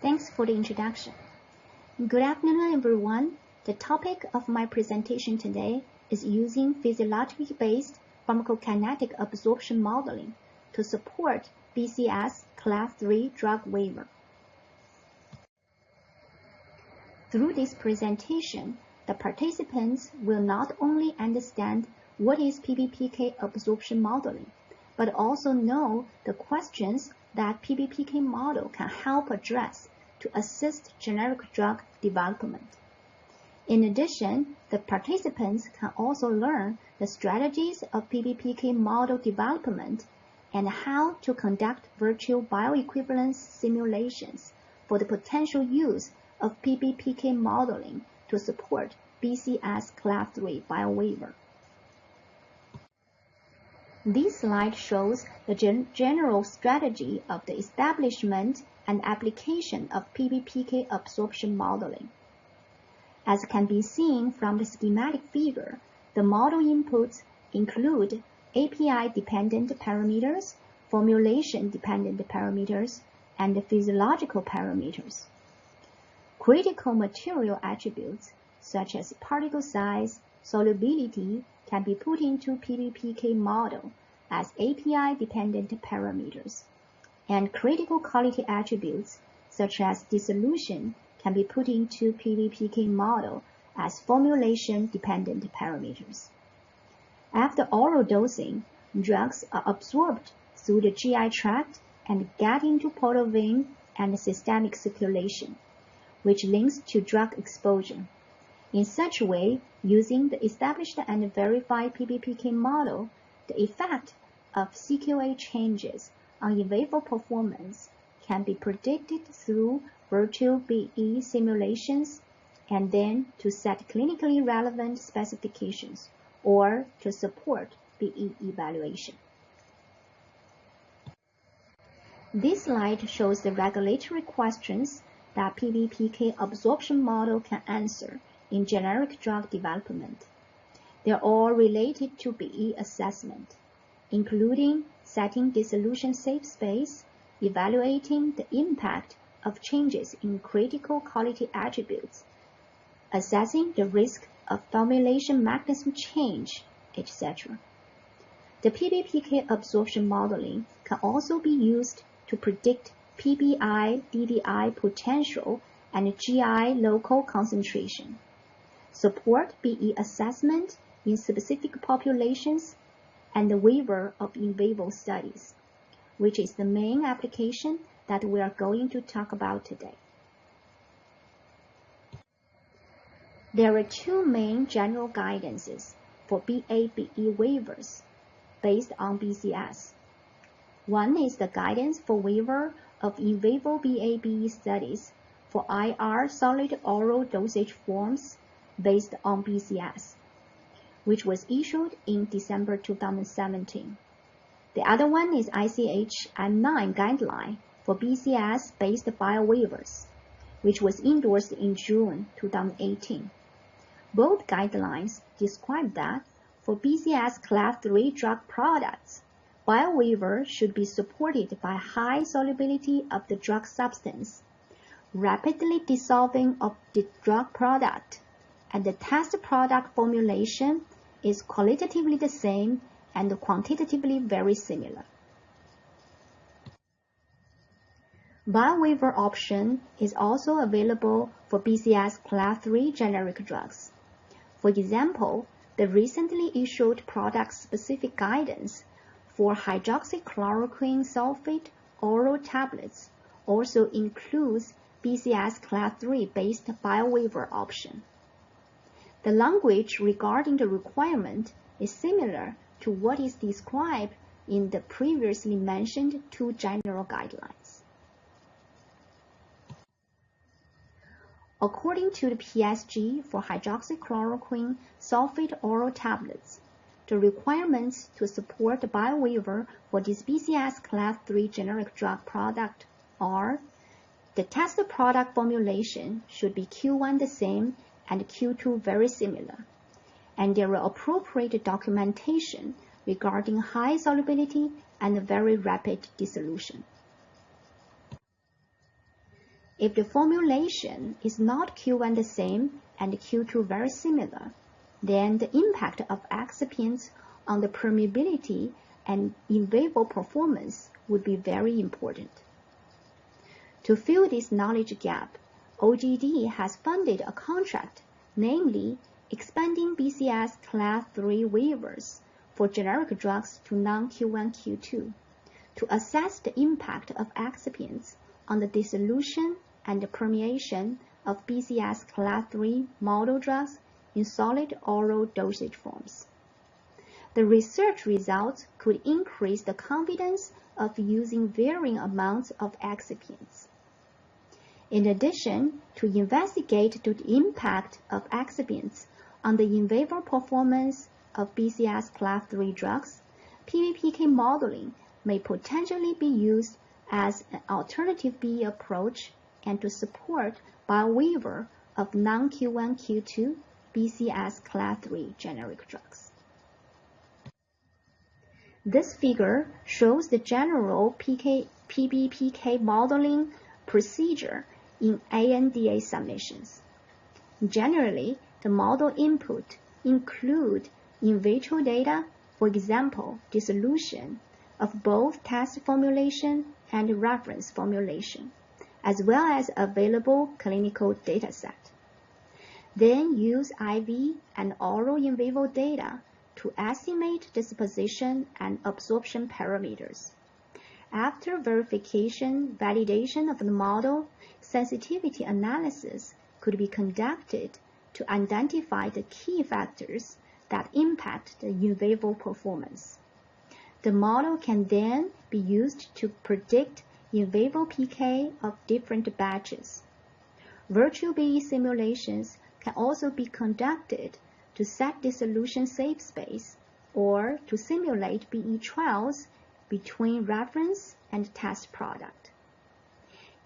Thanks for the introduction. Good afternoon, everyone. The topic of my presentation today is using physiologically-based pharmacokinetic absorption modeling to support BCS Class 3 drug waiver. Through this presentation, the participants will not only understand what is PBPK absorption modeling, but also know the questions that PBPK model can help address to assist generic drug development. In addition, the participants can also learn the strategies of PBPK model development and how to conduct virtual bioequivalence simulations for the potential use of PBPK modeling to support BCS Class 3 biowaiver. This slide shows the general strategy of the establishment and application of PBPK absorption modeling. As can be seen from the schematic figure, the model inputs include API-dependent parameters, formulation-dependent parameters, and physiological parameters. Critical material attributes, such as particle size, solubility, can be put into PBPK model as API-dependent parameters, and critical quality attributes, such as dissolution, can be put into PBPK model as formulation-dependent parameters. After oral dosing, drugs are absorbed through the GI tract and get into portal vein and systemic circulation, which links to drug exposure. In such a way, using the established and verified PBPK model, the effect of CQA changes on in vivo performance can be predicted through virtual BE simulations and then to set clinically relevant specifications or to support BE evaluation. This slide shows the regulatory questions that PBPK absorption model can answer in generic drug development. They're all related to BE assessment, including setting dissolution safe space, evaluating the impact of changes in critical quality attributes, assessing the risk of formulation mechanism change, etc. The PBPK absorption modeling can also be used to predict PBI, DDI potential and GI local concentration, support BE assessment in specific populations, and the waiver of in vivo studies, which is the main application that we are going to talk about today. There are two main general guidances for BA/BE waivers based on BCS. One is the guidance for waiver of in vivo BA/BE studies for IR solid oral dosage forms based on BCS, which was issued in December 2017. The other one is ICH M9 guideline for BCS-based biowaivers, which was endorsed in June 2018. Both guidelines describe that for BCS Class 3 drug products, biowaiver should be supported by high solubility of the drug substance, rapidly dissolving of the drug product, and the test product formulation is qualitatively the same and quantitatively very similar. Biowaiver option is also available for BCS Class 3 generic drugs. For example, the recently issued product-specific guidance for hydroxychloroquine sulfate oral tablets also includes BCS Class 3 based biowaiver option. The language regarding the requirement is similar to what is described in the previously mentioned two general guidelines. According to the PSG for hydroxychloroquine sulfate oral tablets, the requirements to support the biowaiver for this BCS Class 3 generic drug product are: the test product formulation should be Q1 the same and Q2 very similar, and there are appropriate documentation regarding high solubility and very rapid dissolution. If the formulation is not Q1 the same and Q2 very similar, then the impact of excipients on the permeability and in vivo performance would be very important. To fill this knowledge gap, OGD has funded a contract, namely expanding BCS Class 3 waivers for generic drugs to non-Q1, Q2, to assess the impact of excipients on the dissolution and the permeation of BCS Class 3 model drugs in solid oral dosage forms. The research results could increase the confidence of using varying amounts of excipients. In addition, to investigate the impact of excipients on the in vivo performance of BCS Class 3 drugs, PBPK modeling may potentially be used as an alternative B approach and to support Biowaiver of non-Q1, Q2 BCS Class 3 generic drugs. This figure shows the general PBPK modeling procedure in ANDA submissions. Generally, the model input include in vitro data, for example, dissolution of both test formulation and reference formulation, as well as available clinical dataset. Then use IV and oral in vivo data to estimate disposition and absorption parameters. After verification, validation of the model, sensitivity analysis could be conducted to identify the key factors that impact the in vivo performance. The model can then be used to predict in vivo PK of different batches. Virtual BE simulations can also be conducted to set dissolution safe space or to simulate BE trials between reference and test product.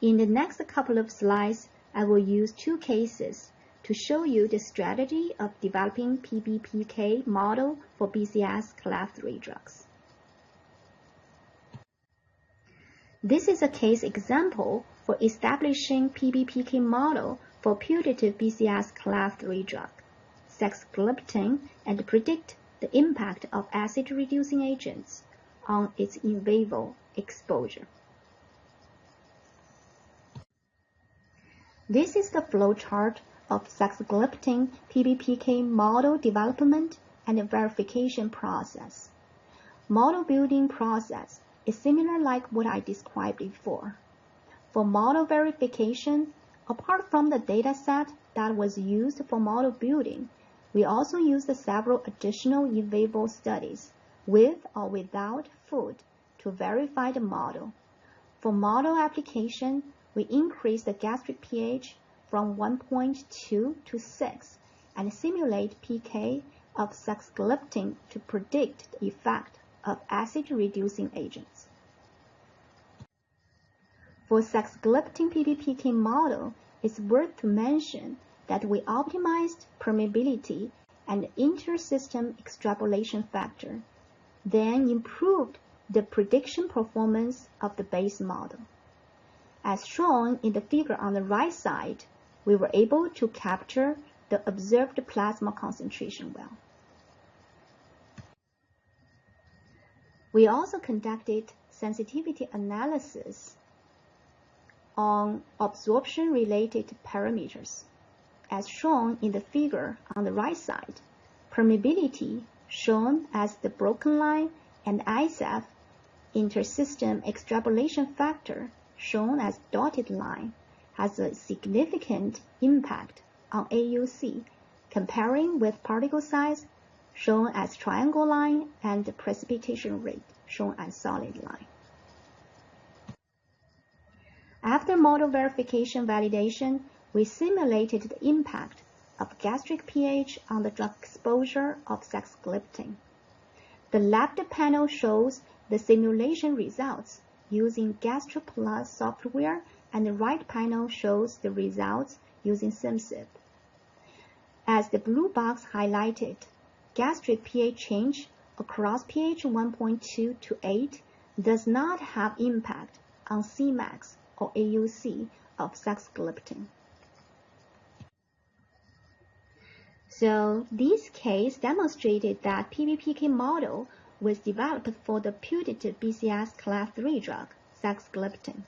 In the next couple of slides, I will use two cases to show you the strategy of developing PBPK model for BCS Class 3 drugs. This is a case example for establishing PBPK model for putative BCS Class 3 drug, Sexagliptin, and predict the impact of acid-reducing agents on its in vivo exposure. This is the flowchart of Sexagliptin PBPK model development and verification process. Model building process is similar like what I described before. For model verification, apart from the dataset that was used for model building, we also used several additional in vivo studies with or without food to verify the model. For model application, we increased the gastric pH from 1.2 to 6 and simulate PK of Sexagliptin to predict the effect of acid-reducing agents. For Sexagliptin PBPK model, it's worth to mention that we optimized permeability and inter-system extrapolation factor, then improved the prediction performance of the base model. As shown in the figure on the right side, we were able to capture the observed plasma concentration well. We also conducted sensitivity analysis on absorption-related parameters. As shown in the figure on the right side, permeability, shown as the broken line, and ISF, inter-system extrapolation factor, shown as dotted line, has a significant impact on AUC, comparing with particle size, shown as triangle line, and the precipitation rate, shown as solid line. After model verification validation, we simulated the impact of gastric pH on the drug exposure of Sexagliptin. The left panel shows the simulation results using GastroPlus software, and the right panel shows the results using SimSip. As the blue box highlighted, gastric pH change across pH 1.2 to 8 does not have impact on Cmax or AUC of Sexagliptin. So this case demonstrated that PBPK model was developed for the putative BCS Class 3 drug, Sexagliptin.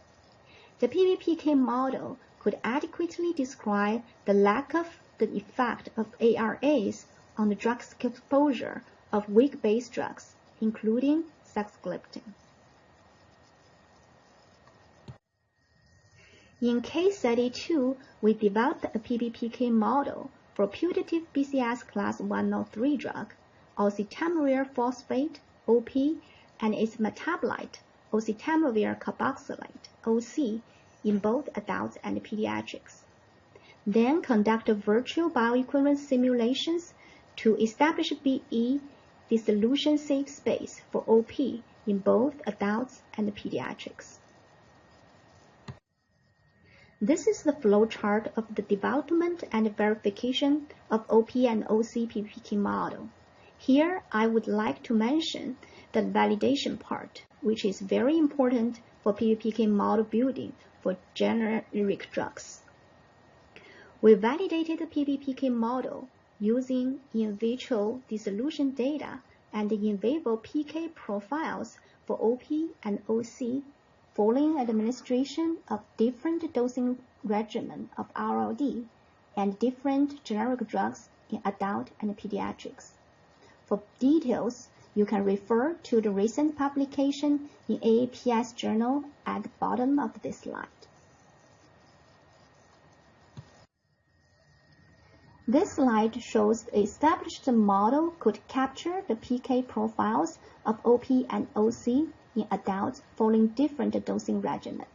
The PBPK model could adequately describe the lack of the effect of ARAs on the drug exposure of weak-based drugs, including Sexagliptin. In case study 2, we developed a PBPK model for putative BCS Class 103 drug, Oseltamivir phosphate, OP, and its metabolite, Oseltamivir carboxylate, OC, in both adults and pediatrics. Then conduct virtual bioequivalence simulations to establish BE dissolution safe space for OP in both adults and pediatrics. This is the flowchart of the development and verification of OP and OC PBPK model. Here, I would like to mention the validation part, which is very important for PBPK model building for generic drugs. We validated the PBPK model using in vitro dissolution data and in vivo PK profiles for OP and OC following administration of different dosing regimen of RLD and different generic drugs in adult and pediatrics. For details, you can refer to the recent publication in AAPS journal at the bottom of this slide. This slide shows the established model could capture the PK profiles of OP and OC in adults following different dosing regimen.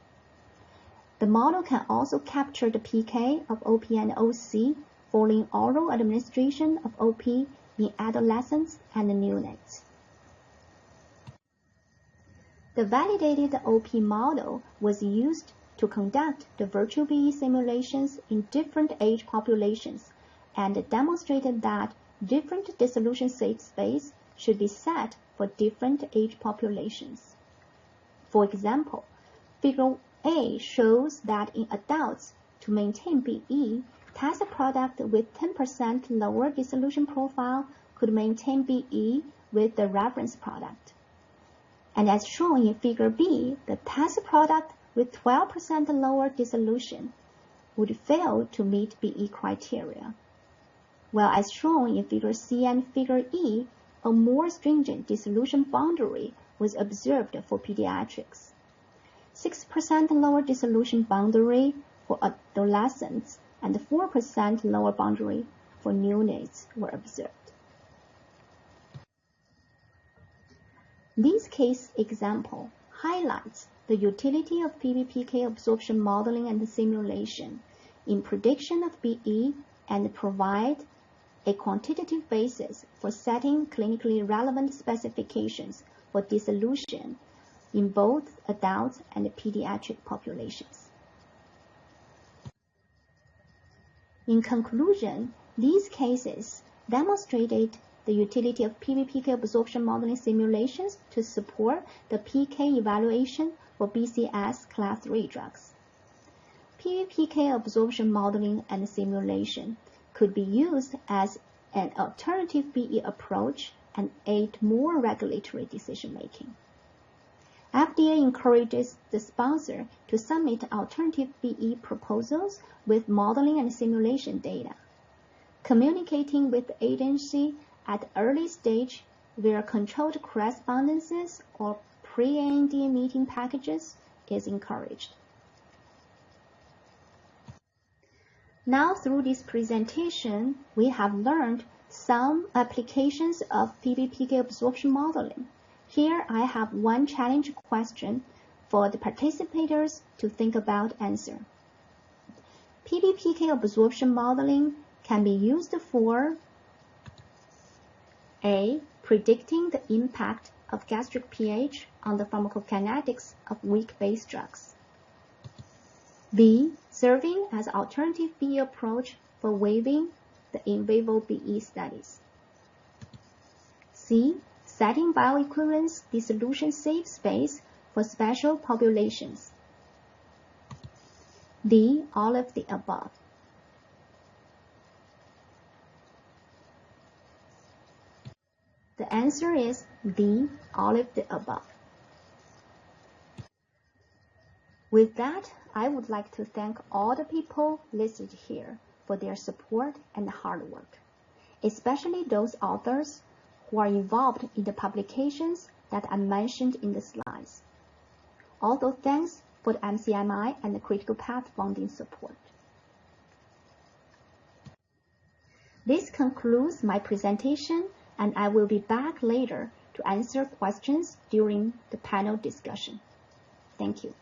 The model can also capture the PK of OP and OC following oral administration of OP in adolescents and neonates. The validated OP model was used to conduct the virtual BE simulations in different age populations and demonstrated that different dissolution safe space should be set for different age populations. For example, Figure A shows that in adults, to maintain BE, test product with 10% lower dissolution profile could maintain BE with the reference product. And as shown in Figure B, the test product with 12% lower dissolution would fail to meet BE criteria. While as shown in Figure C and Figure E, a more stringent dissolution boundary was observed for pediatrics. 6% lower dissolution boundary for adolescents and 4% lower boundary for neonates were observed. This case example highlights the utility of PBPK absorption modeling and simulation in prediction of BE and provide a quantitative basis for setting clinically relevant specifications for dissolution in both adults and pediatric populations. In conclusion, these cases demonstrated the utility of PBPK absorption modeling simulations to support the PK evaluation for BCS Class 3 drugs. PBPK absorption modeling and simulation could be used as an alternative BE approach and aid more regulatory decision-making. FDA encourages the sponsor to submit alternative BE proposals with modeling and simulation data. Communicating with the agency at early stage via controlled correspondences or pre-IND meeting packages is encouraged. Now, through this presentation, we have learned some applications of PBPK absorption modeling. Here, I have one challenge question for the participators to think about answer. PBPK absorption modeling can be used for A. Predicting the impact of gastric pH on the pharmacokinetics of weak-based drugs. B. Serving as alternative BE approach for waiving the in vivo BE studies. C. Setting bioequivalence dissolution safe space for special populations. D, all of the above. The answer is D, all of the above. With that, I would like to thank all the people listed here for their support and hard work, especially those authors who are involved in the publications that I mentioned in the slides. Also, thanks for the MCMI and the critical path funding support. This concludes my presentation, and I will be back later to answer questions during the panel discussion. Thank you.